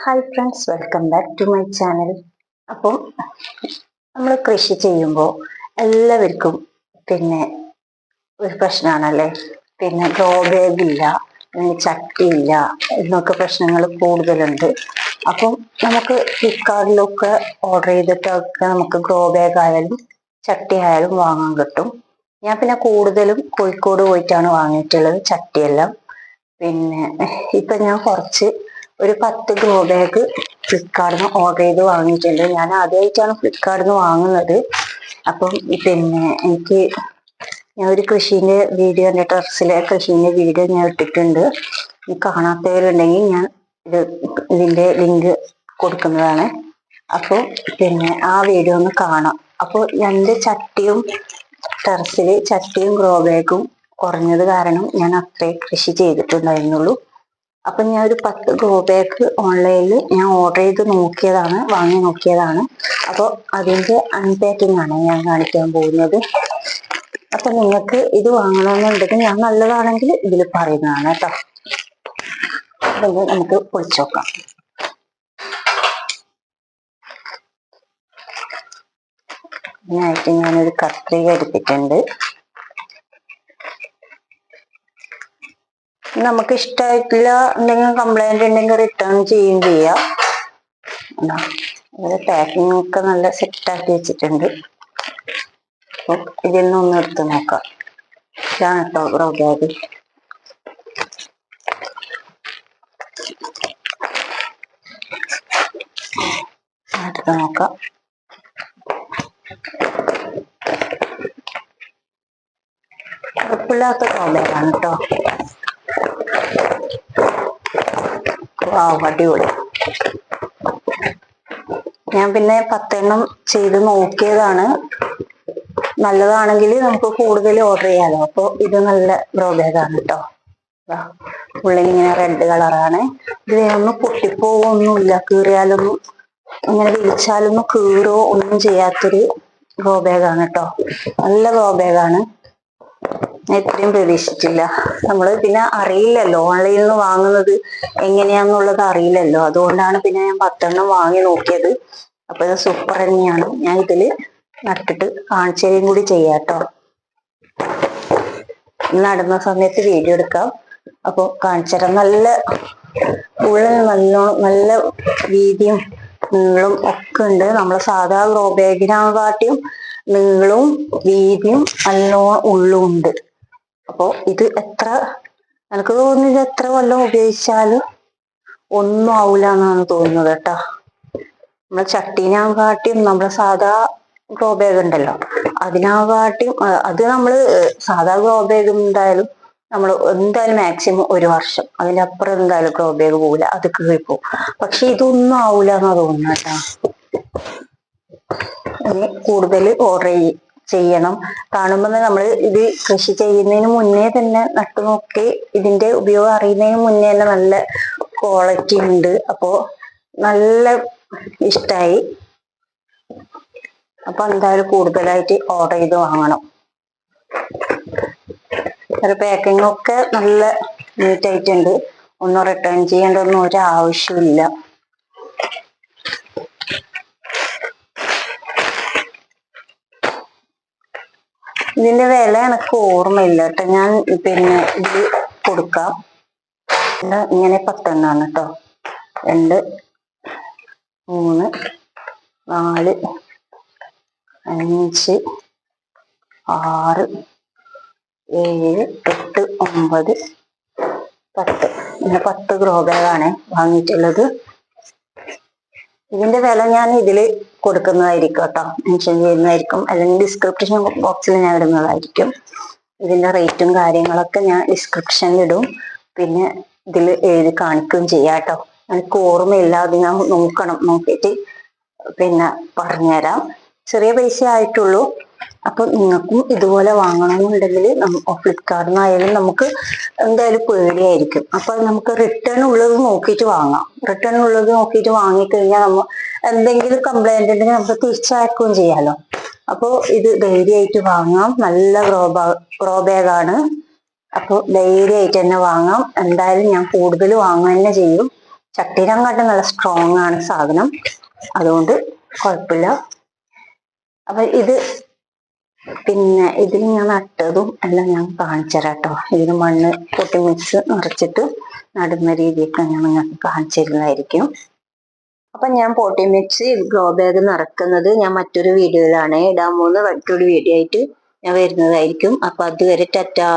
Hi friends, welcome back to my channel. അപ്പോൾ നമ്മൾ കൃഷി ചെയ്യുമ്പോൾ എല്ലാവർക്കും ഒരു പ്രശ്നമാണല്ലേ, ഗ്രോ ബാഗ് ഇല്ല, ചട്ടിയില്ല എന്നൊക്കെ പ്രശ്നങ്ങൾ കൂടുതലുണ്ട്. അപ്പം നമുക്ക് ഫ്ലിപ്കാർട്ടിലൊക്കെ ഓർഡർ ചെയ്തിട്ടൊക്കെ നമുക്ക് ഗ്രോ ബാഗ് ആയാലും ചട്ടി ആയാലും വാങ്ങാൻ കിട്ടും. ഞാൻ കൂടുതലും കോഴിക്കോട് പോയിട്ടാണ് വാങ്ങിയിട്ടുള്ളത് ചട്ടിയെല്ലാം. ഇപ്പൊ ഞാൻ ഒരു 10 ഗ്രോ ബാഗ് ഫ്ലിപ്കാർട്ടിൽ നിന്ന് ഓർഡർ ചെയ്ത് വാങ്ങിയിട്ടുണ്ട്. ഞാൻ ആദ്യമായിട്ടാണ് ഫ്ലിപ്കാർട്ടിൽ നിന്ന് വാങ്ങുന്നത്. അപ്പം ഞാൻ ഒരു കൃഷീന്റെ വീഡിയോ, എൻ്റെ ടെറസിലെ കൃഷീന്റെ വീഡിയോ ഞാൻ ഇട്ടിട്ടുണ്ട്. കാണാത്തവരുണ്ടെങ്കിൽ ഞാൻ ഇതിന്റെ ലിങ്ക് കൊടുക്കുന്നതാണ്. അപ്പോൾ ആ വീഡിയോ ഒന്ന് കാണാം. അപ്പോൾ എൻ്റെ ടെറസില് ചട്ടിയും ഗ്രോ ബാഗും കുറഞ്ഞത് കാരണം ഞാൻ അത്രേ കൃഷി ചെയ്തിട്ടുണ്ടായിരുന്നുള്ളൂ. അപ്പൊ ഞാൻ ഒരു 10 ഗ്രോ ബാഗ് ഓൺലൈനിൽ ഞാൻ ഓർഡർ ചെയ്ത് വാങ്ങി നോക്കിയതാണ്. അപ്പോൾ അതിന്റെ അൺപാക്കിംഗ് ആണ് ഞാൻ കാണിക്കാൻ പോകുന്നത്. അപ്പൊ നിങ്ങൾക്ക് ഇത് വാങ്ങണമെന്നുണ്ടെങ്കിൽ ഞാൻ നല്ലതാണെങ്കിൽ ഇതിൽ പറയുന്നതാണ് കേട്ടോ. നമുക്ക് പൊളിച്ചു നോക്കാം. ഇതിനായിട്ട് ഞാനൊരു കത്രിക എടുത്തിട്ടുണ്ട്. നമുക്ക് ഇഷ്ടമായിട്ടില്ല, എന്തെങ്കിലും കംപ്ലൈന്റ് ഉണ്ടെങ്കിൽ റിട്ടേൺ ചെയ്യാം. പാക്കിംഗ് ഒക്കെ നല്ല സെറ്റാക്കി വെച്ചിട്ടുണ്ട്. അപ്പൊ ഇതിൽ നിന്നൊന്ന് എടുത്ത് നോക്കാം. ഇതാണ് കേട്ടോ ഗ്രോ ബാഗ്. എടുത്ത് നോക്കാം. ഉറപ്പില്ലാത്ത ഗ്രോ ബാഗാണ് കേട്ടോ. അടിപൊളി. ഞാൻ 10 എണ്ണം ചെയ്ത് നോക്കിയതാണ്. നല്ലതാണെങ്കിൽ നമുക്ക് കൂടുതൽ ഓർഡർ ചെയ്യാലോ. അപ്പൊ ഇത് നല്ല ഗ്രോ ബാഗാണ് കേട്ടോ. ഉള്ളിലിങ്ങനെ റെഡ് കളറാണ്. ഇത് ഒന്നും പൊട്ടിപ്പോവൊന്നുമില്ല, കീറിയാലൊന്നും ഇങ്ങനെ വിളിച്ചാലൊന്നും കീറോ ഒന്നും ചെയ്യാത്തൊരു ഗ്രോ ബാഗാണ് കേട്ടോ. നല്ല ഗ്രോ ബാഗാണ്. ഇത്രയും പ്രതീക്ഷിച്ചില്ല. അറിയില്ലല്ലോ, ഓൺലൈനിൽ നിന്ന് വാങ്ങുന്നത് എങ്ങനെയാന്നുള്ളത് അറിയില്ലല്ലോ. അതുകൊണ്ടാണ് ഞാൻ 10 എണ്ണം വാങ്ങി നോക്കിയത്. അപ്പൊ ഇത് സൂപ്പർ തന്നെയാണ്. ഞാൻ ഇതില് നട്ടിട്ട് കാണിച്ചതും കൂടി ചെയ്യാട്ടോ. നടുന്ന സമയത്ത് വീഡിയോ എടുക്കാം. അപ്പൊ കാണിച്ചുതരാം. ഉള്ളിൽ നല്ല വീതിയും നീളവും ഒക്കെ ഉണ്ട്. നമ്മളെ സാധാ ഗ്രോ ബാഗിനെക്കാട്ടിയും നീളവും വീതിയും നല്ലോണം ഉള്ളും ഉണ്ട്. അപ്പൊ ഇത് എനിക്ക് തോന്നുന്നു ഇത് എത്ര കൊല്ലം ഉപയോഗിച്ചാലും ഒന്നും ആവൂല എന്നാണ് തോന്നുന്നത് കേട്ടോ. നമ്മളെ ചട്ടീനെക്കാട്ടിയും നമ്മളെ സാധാ ഗ്രോ ബാഗ് ഉണ്ടല്ലോ, അതിനെക്കാട്ടിയും അത് സാധാ ഗ്രോ ബാഗ് എന്തായാലും മാക്സിമം 1 വർഷം, അതിന്റെ അപ്പുറം എന്തായാലും ഗ്രോ ബാഗ് പോകില്ല, അത് കീറിപ്പോവും. പക്ഷെ ഇതൊന്നും ആവൂല എന്നാ തോന്നുന്നു കേട്ടോ. കൂടുതൽ ഓർഡർ ചെയ്യണം. കാണുമ്പോൾ നമ്മൾ ഇത് കൃഷി ചെയ്യുന്നതിന് മുന്നേ തന്നെ നട്ടുനോക്കി ഇതിന്റെ ഉപയോഗം അറിയുന്നതിന് മുന്നേ തന്നെ നല്ല ക്വാളിറ്റി ഉണ്ട്. അപ്പോ നല്ല ഇഷ്ടായി. അപ്പൊ എന്തായാലും കൂടുതലായിട്ട് ഓർഡർ ചെയ്ത് വാങ്ങണം. പാക്കിംഗ് ഒക്കെ നല്ല നീറ്റ് ആയിട്ടുണ്ട്. ഒന്നും റിട്ടേൺ ചെയ്യേണ്ട ഒന്നും ഒരു ആവശ്യമില്ല. ഇതിന്റെ വില എനിക്ക് ഓർമ്മയില്ല കേട്ടോ. ഞാൻ ഇത് കൊടുക്കാം. ഇങ്ങനെ 10 എണ്ണാണ് കേട്ടോ. 2, 3, 4, 5, 6, 7, 8, 9, 10. 10 ഗ്രോ ബാഗാണ് വാങ്ങിയിട്ടുള്ളത്. ഇതിന്റെ വില ഞാൻ ഇതില് കൊടുക്കുന്നതായിരിക്കും കേട്ടോ, മെൻഷൻ ചെയ്യുന്നതായിരിക്കും, അല്ലെങ്കിൽ ഡിസ്ക്രിപ്ഷൻ ബോക്സിൽ ഞാൻ ഇടുന്നതായിരിക്കും. ഇതിന്റെ റേറ്റും കാര്യങ്ങളൊക്കെ ഞാൻ ഡിസ്ക്രിപ്ഷനിൽ ഇടും. ഇതിൽ എഴുതി കാണിക്കുകയും ചെയ്യാം കേട്ടോ. എനിക്ക് ഓർമ്മയില്ല, അത് ഞാൻ നോക്കിയിട്ട് പറഞ്ഞുതരാം. ചെറിയ പൈസ ആയിട്ടുള്ളൂ. അപ്പൊ നിങ്ങൾക്കും ഇതുപോലെ വാങ്ങണമെന്നുണ്ടെങ്കിൽ ഫ്ലിപ്കാർട്ടിൽ നിന്നായാലും നമുക്ക് എന്തായാലും പേടിയായിരിക്കും. അപ്പൊ നമുക്ക് റിട്ടേൺ ഉള്ളത് നോക്കിയിട്ട് വാങ്ങാം. റിട്ടേൺ ഉള്ളത് നോക്കിയിട്ട് വാങ്ങിക്കഴിഞ്ഞാൽ എന്തെങ്കിലും കംപ്ലൈന്റ് ഉണ്ടെങ്കിൽ നമുക്ക് തിരിച്ചയക്കുകയും ചെയ്യാലോ. അപ്പൊ ഇത് ധൈര്യമായിട്ട് വാങ്ങാം. നല്ല ഗ്രോ ബാഗാണ്. അപ്പോൾ ധൈര്യമായിട്ട് തന്നെ വാങ്ങാം. എന്തായാലും ഞാൻ കൂടുതൽ വാങ്ങുക തന്നെ ചെയ്യും. ചട്ടിയിലെങ്ങാട്ടും നല്ല സ്ട്രോങ് ആണ് സാധനം, അതുകൊണ്ട് കുഴപ്പമില്ല. അപ്പൊ ഇത് പിന്നെ ഇതിൽ ഞാൻ നട്ടതും എല്ലാം ഞാൻ കാണിച്ചു തരാം കേട്ടോ. ഇതിന് മണ്ണ് പൊട്ടി മിക്സ് നിറച്ചിട്ട് നടുന്ന രീതിയൊക്കെ ഞാൻ നിങ്ങൾക്ക് കാണിച്ചു തരുന്നതായിരിക്കും. അപ്പൊ ഞാൻ പോട്ടി മിക്സ് ഗ്രോ ബാഗ് നിറക്കുന്നത് ഞാൻ മറ്റൊരു വീഡിയോയിലാണ് ഇടാൻ പോകുന്നത്. മറ്റൊരു വീഡിയോ ആയിട്ട് ഞാൻ വരുന്നതായിരിക്കും. അപ്പൊ അതുവരെ ടാറ്റാ.